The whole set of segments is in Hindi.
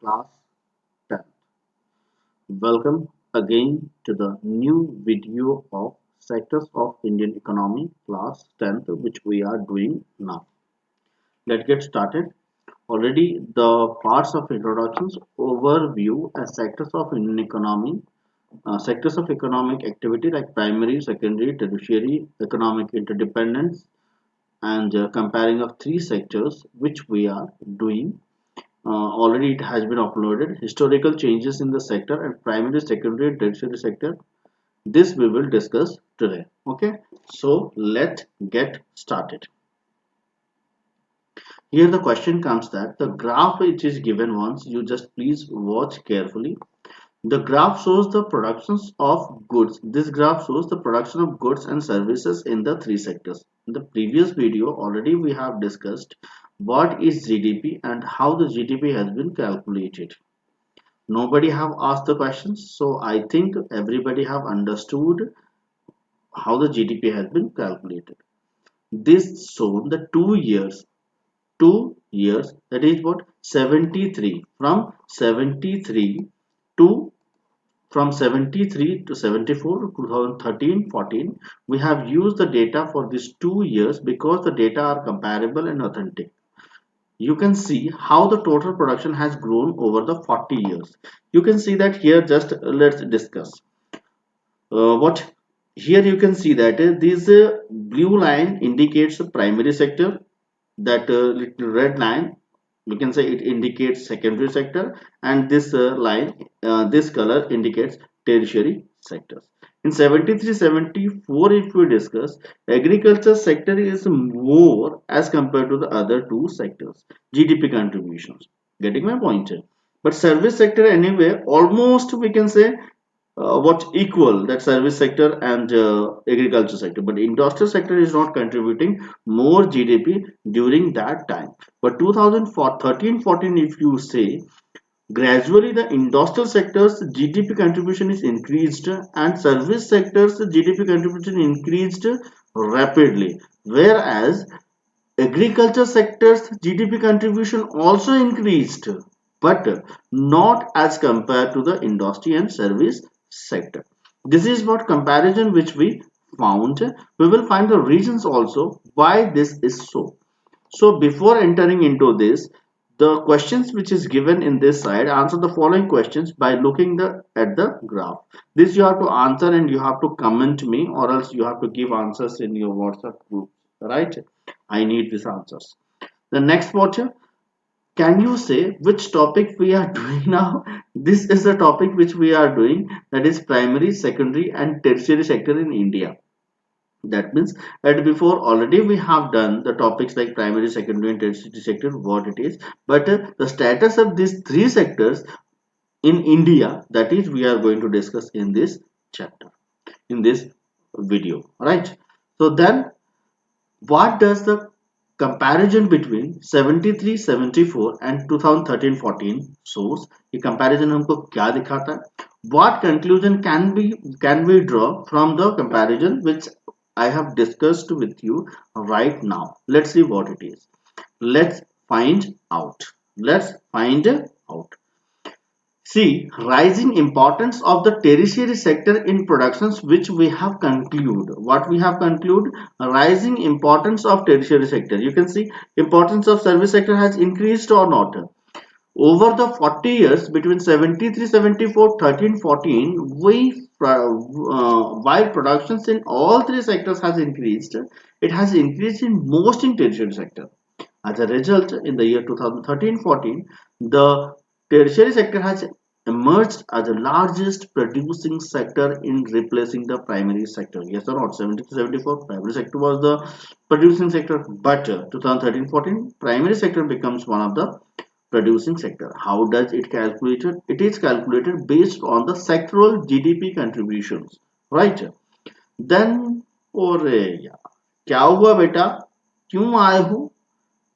class 10. Welcome again to the new video of sectors of Indian economy class 10th which we are doing now. Let's get started. Already the parts of introductions, overview and sectors of Indian economy, sectors of economic activity like primary, secondary, tertiary, economic interdependence and comparing of three sectors which we are doing. Already it has been uploaded. Historical changes in the sector and primary, secondary, and tertiary sector. This we will discuss today. Okay, so let's get started. Here the question comes that the graph which is given once, you just please watch carefully. The graph shows the productions of goods. This graph shows the production of goods and services in the three sectors. In the previous video, already we have discussed what is GDP and how the GDP has been calculated. Nobody have asked the questions, so I think everybody have understood how the GDP has been calculated. This shown the 2 years, that is what 73 to from 73 to 74, 2013-14, we have used the data for these 2 years because the data are comparable and authentic. You can see how the total production has grown over the 40 years. You can see that here. Just let's discuss what here you can see that this blue line indicates the primary sector, that little red line we can say it indicates secondary sector, and this line this color indicates tertiary sectors. In 73-74, if we discuss, agriculture sector is more as compared to the other two sectors GDP contributions. Getting my point here? But service sector anyway almost we can say what equal, that service sector and agriculture sector, but industrial sector is not contributing more GDP during that time. But 2013-14, if you say, gradually the industrial sector's GDP contribution is increased and service sector's GDP contribution increased rapidly, whereas agriculture sector's GDP contribution also increased, but not as compared to the industry and service sector. This is what comparison which we found. We will find the reasons also why this is so. So before entering into this, the questions which is given in this side, answer the following questions by looking at the graph. This you have to answer and you have to comment me, or else you have to give answers in your WhatsApp group, right? I need these answers. The next watcher, can you say which topic we are doing now? This is the topic which we are doing, that is primary, secondary and tertiary sector in India. That means that before already we have done the topics like primary, secondary and tertiary sector, what it is, but the status of these three sectors in India, that is we are going to discuss in this chapter, in this video, right? So then what does the comparison between 73, 74 and 2013-14 shows? ये comparison हमको क्या दिखाता है? What conclusion can we draw from the comparison which I have discussed with you right now? Let's see what it is. Let's find out. Let's find out. See, rising importance of the tertiary sector in productions, which we have conclude. What we have conclude? Rising importance of tertiary sector. You can see importance of service sector has increased or not. Over the 40 years between 73, 74, 13, 14, while productions in all three sectors has increased, it has increased in most in tertiary sector. As a result, in the year 2013-14, the tertiary sector has emerged as the largest producing sector in replacing the primary sector. Yes or not? 70-74, primary sector was the producing sector, but 2013-14, primary sector becomes one of the producing sector. How does it calculated? It is calculated based on the sectoral GDP contributions, right? Then, और यार क्या हुआ बेटा, क्यों आए हो,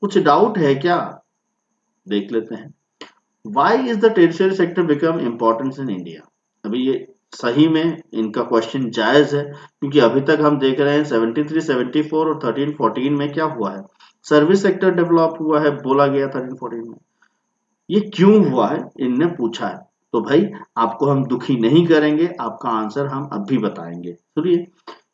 कुछ डाउट है क्या? देख लेते हैं. Why is the tertiary sector become important in India? अभी ये सही में इनका क्वेश्चन जायज है, क्योंकि अभी तक हम देख रहे हैं 73, 74 और 13, 14 में क्या हुआ है, सर्विस सेक्टर डेवलप हुआ है बोला गया 13, 14 में. ये क्यों हुआ है इनने पूछा है। तो भाई आपको हम दुखी नहीं करेंगे, आपका आंसर हम अभी बताएंगे। सुनिए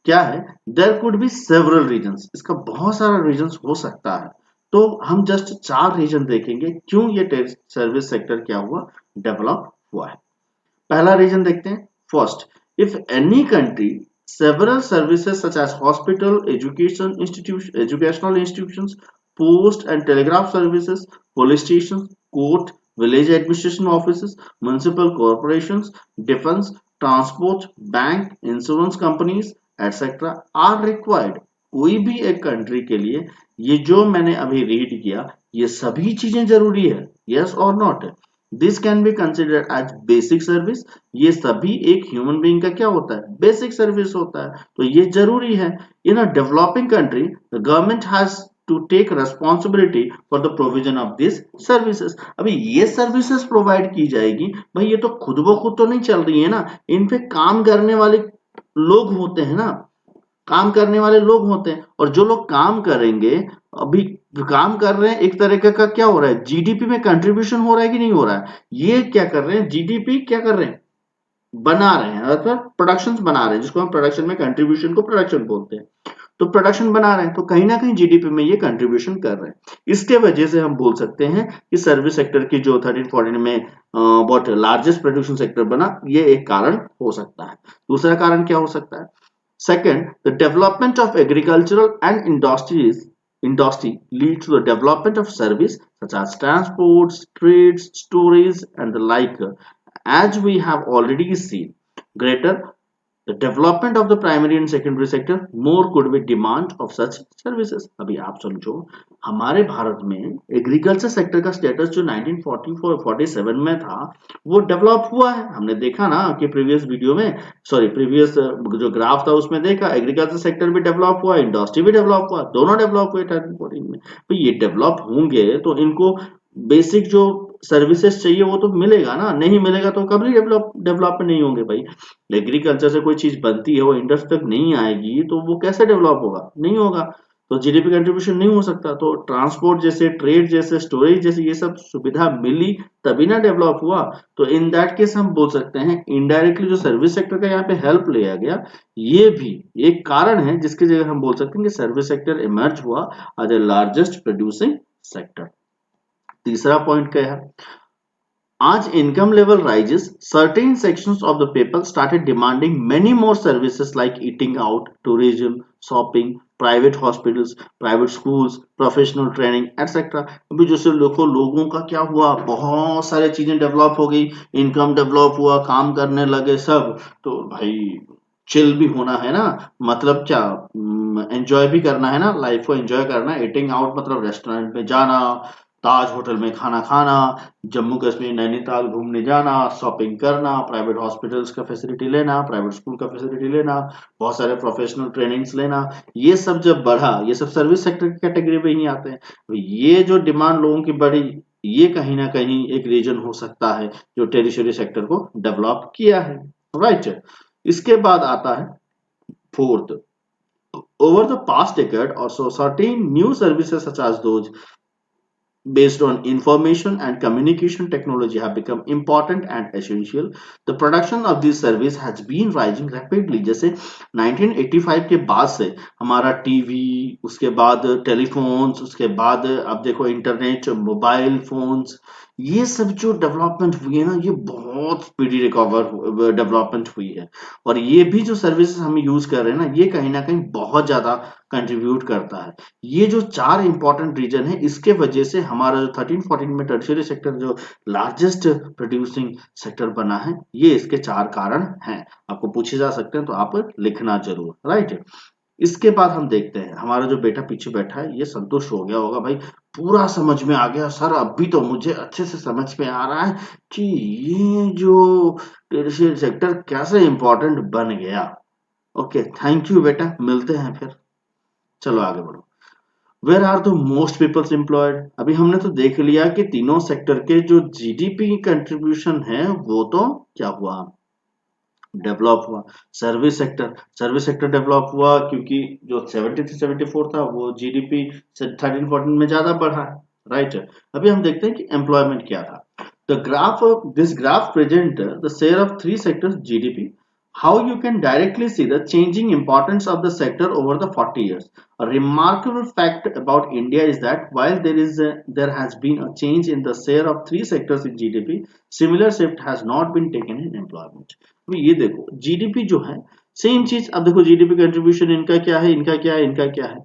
क्या है, there could be several reasons, इसका बहुत सारा रीजंस हो सकता है। तो हम जस्ट 4 रीजन देखेंगे क्यों ये सर्विस सेक्टर क्या हुआ, डेवलप हुआ है। पहला रीजन देखते हैं। First, if any country several services such as hospital, educational institutions, post and telegraph services, police stations, court, village administration offices, municipal corporations, defense, transport, bank, insurance companies, etc. are required। कोई भी एक कंट्री के लिए ये जो मैंने अभी रीड किया ये सभी चीजें जरूरी है, यस और not. This can be considered as basic service. ये सभी एक ह्यूमन बीइंग का क्या होता है, बेसिक सर्विस होता है, तो ये जरूरी है। In a developing country the government has to take responsibility for the provision of this services. अभी ये सर्विसेज प्रोवाइड की जाएगी, भाई ये तो खुद ब खुद तो नहीं चल रही है ना, इन पे काम करने वाले लोग होते हैं ना, काम करने वाले लोग होते हैं, और जो लोग काम करेंगे, अभी काम कर रहे हैं, एक तरीके का क्या हो रहा है, जीडीपी में कंट्रीब्यूशन हो रहा है कि नहीं हो रहा है। ये क्या कर रहे हैं, जीडीपी क्या कर रहे हैं, बना रहे हैं, अर्थात प्रोडक्शन बना रहे हैं, जिसको हम प्रोडक्शन में कंट्रीब्यूशन को प्रोडक्शन बोलते हैं। तो प्रोडक्शन बना रहे हैं, तो कहीं ना कहीं जीडीपी में ये कंट्रीब्यूशन कर रहे हैं। इसके वजह से हम बोल सकते हैं कि सर्विस सेक्टर की जो 13-14 में बहुत लार्जेस्ट प्रोडक्शन सेक्टर बना, ये एक कारण हो सकता है। दूसरा कारण क्या हो सकता है, second, the development of agricultural and industry leads to the development of service such as transports, trades, storage, and the like. As we have already seen, greater the development of the primary and secondary sector, more could be demand of such services। अभी आप समझो, हमारे भारत में एग्रीकल्चर सेक्टर का स्टेटस जो 1944-47 में था वो डेवलप हुआ है। हमने देखा ना कि प्रीवियस वीडियो में, सॉरी प्रीवियस जो ग्राफ था उसमें देखा, एग्रीकल्चर सेक्टर भी डेवलप हुआ, इंडस्ट्री भी डेवलप हुआ, दोनों डेवलप हुए 13-14 में। तो ये डेवलप होंगे तो इनको बेसिक जो सर्विसेज चाहिए वो तो मिलेगा ना, नहीं मिलेगा तो कभी डेवलप नहीं होंगे भाई। एग्रीकल्चर से कोई चीज बनती है वो इंडस्ट्री तक नहीं आएगी तो वो कैसे डेवलप होगा, नहीं होगा, तो जीडीपी कंट्रीब्यूशन नहीं हो सकता। तो ट्रांसपोर्ट जैसे, ट्रेड जैसे, स्टोरेज जैसे ये सब सुविधा मिली तभी ना डेवलप हुआ। तो इन दैट केस हम बोल सकते हैं इनडायरेक्टली जो सर्विस सेक्टर का यहाँ पे हेल्प लिया गया, ये भी एक कारण है जिसकी जगह हम बोल सकते हैं कि सर्विस सेक्टर इमर्ज हुआ as a largest producing sector. तीसरा पॉइंट क्या है, as income level rises, certain sections of the people started demanding many more services like eating out, tourism, shopping, private hospitals, private schools, professional training, etc. अभी जैसे लोगों का क्या हुआ, बहुत सारी चीजें डेवलप हो गई, इनकम डेवलप हुआ, काम करने लगे सब, तो भाई चिल भी होना है ना, मतलब क्या, एंजॉय भी करना है ना, लाइफ को एंजॉय करना। ईटिंग आउट मतलब रेस्टोरेंट में जाना, ताज होटल में खाना खाना, जम्मू कश्मीर नैनीताल घूमने जाना, शॉपिंग करना, प्राइवेट हॉस्पिटल्स का फैसिलिटी लेना, प्राइवेट स्कूल का फैसिलिटी लेना, बहुत सारे प्रोफेशनल ट्रेनिंग्स लेना, ये सब जब बढ़ा, ये सब सर्विस सेक्टर की कैटेगरी में ही आते हैं। तो ये जो डिमांड लोगों की बढ़ी, ये कहीं ना कहीं एक रीजन हो सकता है जो टेरिशरी सेक्टर को डेवलप किया है, राइट। इसके बाद आता है fourth, over the past decade or so, certain new services such as those based on information and communication technology have become important and essential. The production of this service has been rising rapidly। जैसे 1985 के बाद से हमारा टीवी, उसके बाद टेलीफोन्स, उसके बाद अब देखो इंटरनेट, मोबाइल फोन्स, ये सब जो डेवलपमेंट हुई है ना, ये बहुत स्पीडी रिकवर डेवलपमेंट हुई है। और ये भी जो सर्विसेज हम यूज कर रहे हैं ना, ये कहीं ना कहीं बहुत ज्यादा कंट्रीब्यूट करता है। ये जो 4 इंपॉर्टेंट रीजन है, इसके वजह से हमारा जो 13-14 में टर्शियरी सेक्टर जो लार्जेस्ट प्रोड्यूसिंग सेक्टर बना है, ये इसके 4 कारण हैं। आपको पूछे जा सकते हैं तो आप लिखना जरूर, राइट। इसके बाद हम देखते हैं, हमारा जो बेटा पीछे बैठा है ये संतुष्ट हो गया होगा, भाई पूरा समझ में आ गया सर, अभी तो मुझे अच्छे से समझ में आ रहा है कि ये जो टर्शियरी सेक्टर कैसे इंपॉर्टेंट बन गया। ओके, थैंक यू बेटा, मिलते हैं फिर, चलो आगे बढ़ो। Where are the most peoples employed, अभी हमने तो देख लिया कि तीनों सेक्टर के जो जीडीपी कंट्रीब्यूशन है वो तो क्या हुआ, डेवलप हुआ। सर्विस सेक्टर डेवलप हुआ क्योंकि जो 73-74 था वो जीडीपी से 13-14 में ज्यादा बढ़ा है, राइट। अभी हम देखते हैं कि एम्प्लॉयमेंट क्या था। This graph presents the share of three sectors GDP. How you can directly see the changing importance of the sector over the 40 years. A remarkable fact about India is that while there has been a change in the share of three sectors in GDP, similar shift has not been taken in employment. अभी ये देखो GDP जो है सेम चीज, अब देखो GDP कंट्रीब्यूशन इनका क्या है, इनका क्या है, इनका क्या है,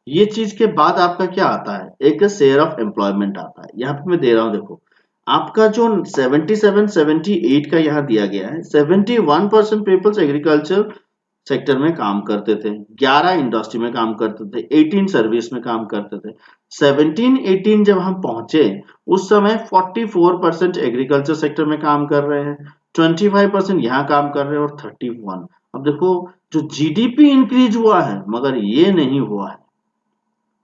ये चीज के बाद आपका क्या आता है, एक शेयर ऑफ एम्प्लॉयमेंट आता है। यहाँ पे मैं दे रहा हूँ देखो, आपका जो 77 78 का यहाँ दिया गया है, 71% पीपल्स एग्रीकल्चर सेक्टर में काम करते थे, 11 इंडस्ट्री में काम करते थे, 18 सर्विस में काम करते थे। 17 18 जब हम पहुंचे उस समय 44% एग्रीकल्चर सेक्टर में काम कर रहे हैं, 25% यहाँ काम कर रहे हैं और 31। अब देखो जो जीडीपी इंक्रीज हुआ है मगर ये नहीं हुआ है,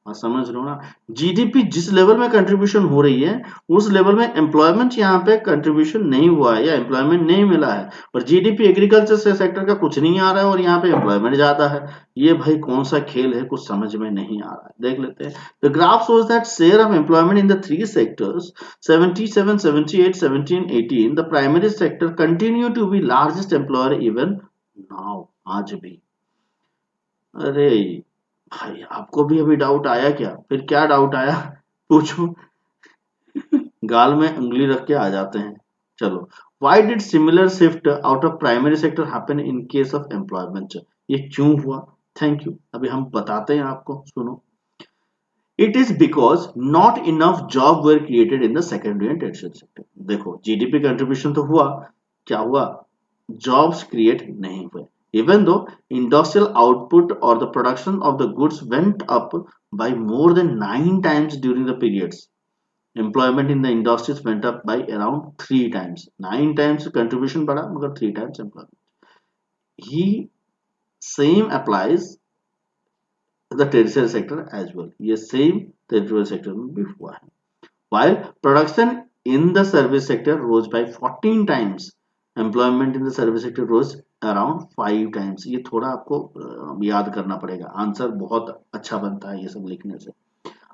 समझ रहे हो ना। जीडीपी जिस लेवल में कंट्रीब्यूशन हो रही है उस लेवल में एम्प्लॉयमेंट यहाँ पे कंट्रीब्यूशन नहीं हुआ है या एम्प्लॉयमेंट नहीं मिला है, और जीडीपी एग्रीकल्चर से सेक्टर का कुछ नहीं आ रहा है और यहाँ पे एम्प्लॉयमेंट ज्यादा है। ये भाई कौन सा खेल है, कुछ समझ में नहीं आ रहा है। देख लेते हैं। The graph shows that share of employment in the three sectors 77 78 17 18 the primary sector continue to be largest employer even now, आज भी। अरे भाई आपको भी अभी डाउट आया क्या, फिर क्या डाउट आया पूछो। गाल में उंगली रख के आ जाते हैं। चलो, why did similar shift out of primary sector happen in case of employment, ये क्यों हुआ। थैंक यू, अभी हम बताते हैं आपको, सुनो। It is because not enough job were created in the secondary and tertiary sector. देखो जीडीपी कंट्रीब्यूशन तो हुआ, क्या हुआ, jobs create नहीं हुए। Even though industrial output or the production of the goods went up by more than 9 times during the periods, employment in the industries went up by around 3 times। 9 times contribution बढ़ा मगर 3 times employment। He same applies the tertiary sector as well। ये same tertiary sector में भी हुआ है। While production in the service sector rose by 14 times, employment in the service sector rose around 5 times। ये थोड़ा आपको याद करना पड़ेगा, आंसर बहुत अच्छा बनता है ये सब लिखने से।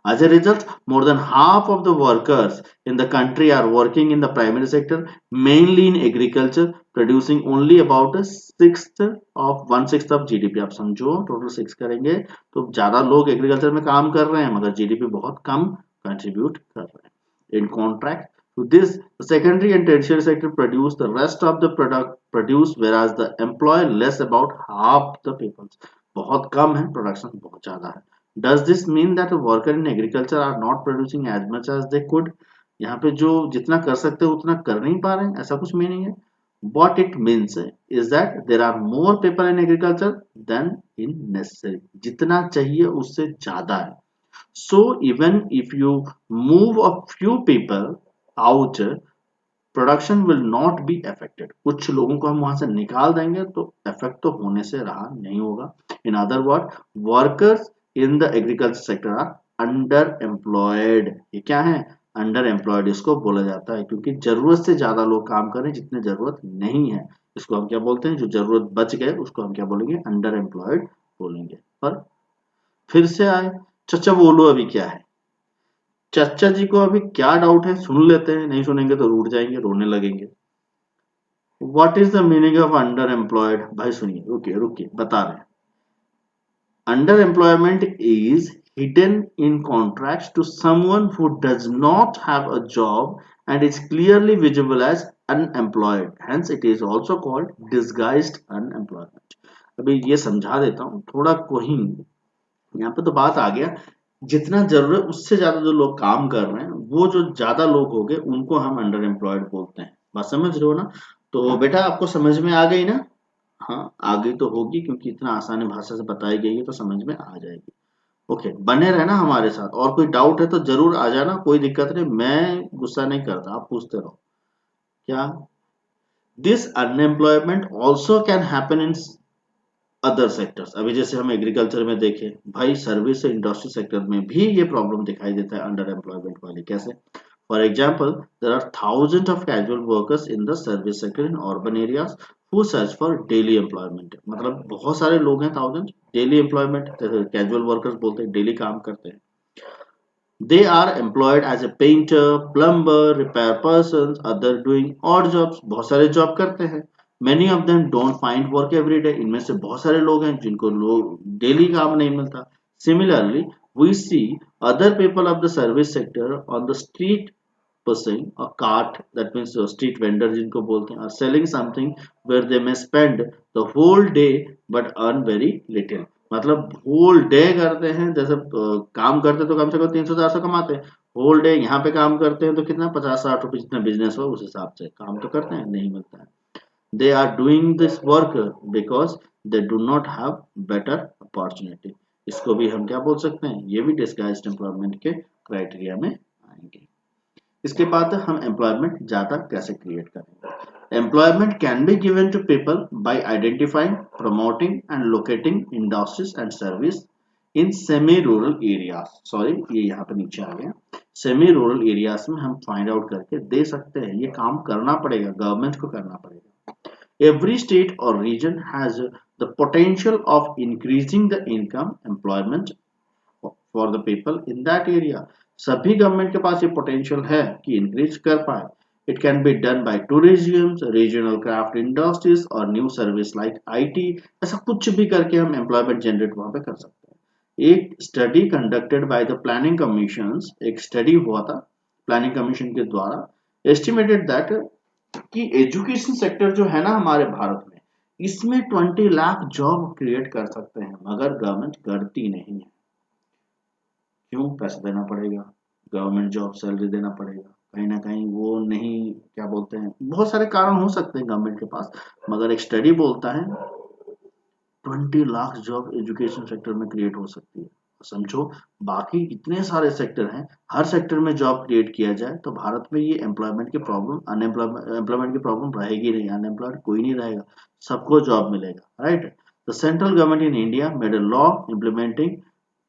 As a result, more than half of the workers in the country are working in the primary sector, mainly in agriculture, producing only about a sixth of 1/6 of GDP। आप समझो टोटल 6 करेंगे तो ज्यादा लोग एग्रीकल्चर में काम कर रहे हैं मगर जीडीपी बहुत कम कंट्रीब्यूट कर रहे हैं। In contrast to this, the secondary and tertiary sector produce the rest of the product produce, whereas the employ less about half the people। बहुत कम है, प्रोडक्शन बहुत ज्यादा है। Does this mean that the worker in agriculture are not producing as much as they could? यहाँ पे जो जितना कर सकते हैं उतना कर नहीं पा रहे हैं, ऐसा कुछ मीनिंग है। What it means is that there are more people in agriculture than in necessary। जितना चाहिए उससे ज्यादा है। So even if you move a few people out, production will not be affected. कुछ लोगों को हम वहां से निकाल देंगे तो इफेक्ट तो होने से रहा नहीं होगा। In other word, workers in the agriculture sector are under employed. ये क्या है, अंडर एम्प्लॉयड इसको बोला जाता है, क्योंकि जरूरत से ज्यादा लोग काम कर रहे हैं जितने जरूरत नहीं है। इसको हम क्या बोलते हैं, जो जरूरत बच गए उसको हम क्या बोलेंगे, अंडर एम्प्लॉयड बोलेंगे। पर फिर से आए, चचा बोलो अभी क्या है। चाचा जी को अभी क्या डाउट है सुन लेते हैं, नहीं सुनेंगे तो रूठ जाएंगे, रोने लगेंगे। What is the meaning of under employed, भाई सुनिए, रुकिए रुकिए बता रहे हैं। Under employment is hidden in contrast to someone who does not have a job and is clearly visible as unemployed, hence it is also called disguised unemployment। अभी ये समझा देता हूँ थोड़ा, कोई यहाँ पे तो बात आ गया, जितना जरूरत उससे ज्यादा जो लोग काम कर रहे हैं वो जो ज्यादा लोग हो गए उनको हम अंडर एम्प्लॉयड बोलते हैं। बात समझ रहे हो ना। तो बेटा आपको समझ में आ गई ना। हाँ आ गई तो होगी, क्योंकि इतना आसान भाषा से बताई गई है तो समझ में आ जाएगी। ओके, बने रहना हमारे साथ, और कोई डाउट है तो जरूर आ जाना, कोई दिक्कत नहीं, मैं गुस्सा नहीं करता, आप पूछते रहो। क्या this unemployment also can happen in other sectors. अभी जैसे हम एग्रीकल्चर में देखें, भाई सर्विस से इंडस्ट्री सेक्टर में भी ये प्रॉब्लम दिखाई देता है अंडर एम्प्लॉयमेंट वाली। कैसे, for example there are thousand of casual workers in the service sector in urban areas who search for daily employment. मतलब बहुत सारे लोग हैं, thousand daily employment, casual workers बोलते हैं, डेली काम करते हैं। They are employed as a painter, plumber, repair persons, other doing odd jobs. बहुत सारे जॉब करते हैं. Many of them don't find work every day. इनमें से बहुत सारे लोग हैं जिनको डेली काम नहीं मिलता. Similarly, we see other people of the service sector on the street pushing a cart, that means street vendor जिनको बोलते हैं, are selling something where they may spend the whole day but earn very little. मतलब होल डे करते हैं, जैसे काम करते तो कम से कम 300-400 कमाते हैं. होल डे यहाँ पे काम करते हैं तो कितना 50-60 रुपए जितना बिजनेस हो उस हिसाब से काम तो करते हैं, नहीं मिलता है. They are doing this work because they do not have better opportunity. इसको भी हम क्या बोल सकते हैं, ये भी डिस्गाइज्ड एम्प्लॉयमेंट के क्राइटेरिया में आएंगे. इसके बाद हम एम्प्लॉयमेंट ज्यादा कैसे क्रिएट करेंगे. Employment can be given to people by identifying, promoting and locating industries and service in semi rural areas. Sorry, ये यहाँ पे नीचे आ गया. सेमी रूरल एरियाज में हम फाइंड आउट करके दे सकते हैं. ये काम करना पड़ेगा, गवर्नमेंट को करना पड़ेगा. एवरी स्टेट और region has the potential of increasing the income employment for the people in that area. सभी गवर्नमेंट के पास ये पोटेंशियल है कि इंक्रीज कर पाए. It can be done by tourism, regional craft industries और न्यू सर्विस लाइक आईटी. ऐसा कुछ भी करके हम एम्प्लॉयमेंट जनरेट वहां पे कर सकते हैं. एक study conducted by the planning commission, एक स्टडी हुआ था प्लानिंग कमीशन के द्वारा, एस्टिमेटेड दैट कि एजुकेशन सेक्टर जो है ना हमारे भारत में, इसमें 20 लाख जॉब क्रिएट कर सकते हैं, मगर गवर्नमेंट करती नहीं है. क्यों? पैसा देना पड़ेगा, गवर्नमेंट जॉब सैलरी देना पड़ेगा, कहीं ना कहीं वो नहीं, क्या बोलते हैं, बहुत सारे कारण हो सकते हैं गवर्नमेंट के पास, मगर एक स्टडी बोलता है 20 लाख जॉब एजुकेशन सेक्टर में क्रिएट हो सकती है. समझो, बाकी इतने सारे सेक्टर हैं, हर सेक्टर में जॉब क्रिएट किया जाए तो भारत में ये एम्प्लॉयमेंट की प्रॉब्लम, एम्प्लॉयमेंट की प्रॉब्लम रहेगी नहीं. अनएम्प्लॉयड कोई नहीं रहेगा, सबको जॉब मिलेगा. Right. The central government in India made a law implementing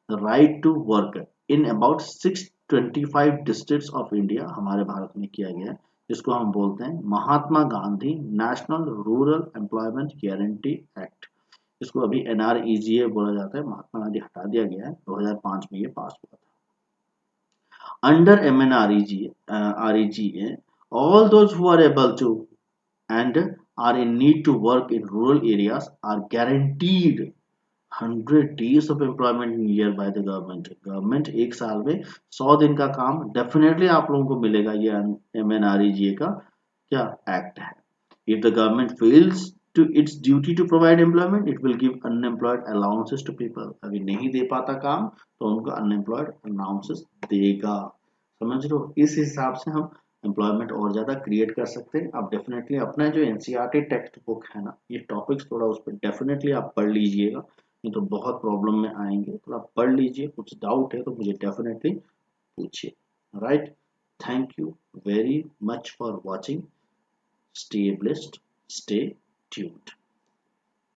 the right to work in about 625 districts of India. हमारे भारत में किया गया है, जिसको हम बोलते हैं Mahatma Gandhi National Rural Employment Guarantee Act. इसको अभी NREGA बोला जाता है, महात्मा गांधी हटा दिया गया है, 2005 में ये पास हुआ था. Under REGA, all those who are able to and are in need to work in rural areas are guaranteed 100 days of employment in year by the government. Government एक साल में 100 दिन का काम डेफिनेटली आप लोगों को मिलेगा. ये MNREGA का क्या एक्ट है. If the government fails to its duty to provide employment, it will give unemployed allowances to people. अभी नहीं दे पाता काम तो उनको unemployed allowances देगा. समझ लो, इस हिसाब से हम एम्प्लॉयमेंट और ज्यादा क्रिएट कर सकते हैं. आप डेफिनेटली अपना जो NCERT टेक्स्ट बुक है ना, ये टॉपिक्स थोड़ा उस पर डेफिनेटली आप पढ़ लीजिएगा, नहीं तो बहुत प्रॉब्लम में आएंगे. थोड़ा पढ़ लीजिए, कुछ डाउट है तो मुझे डेफिनेटली पूछिए. Right. Thank you very much for watching. Stay blessed, stay tuned.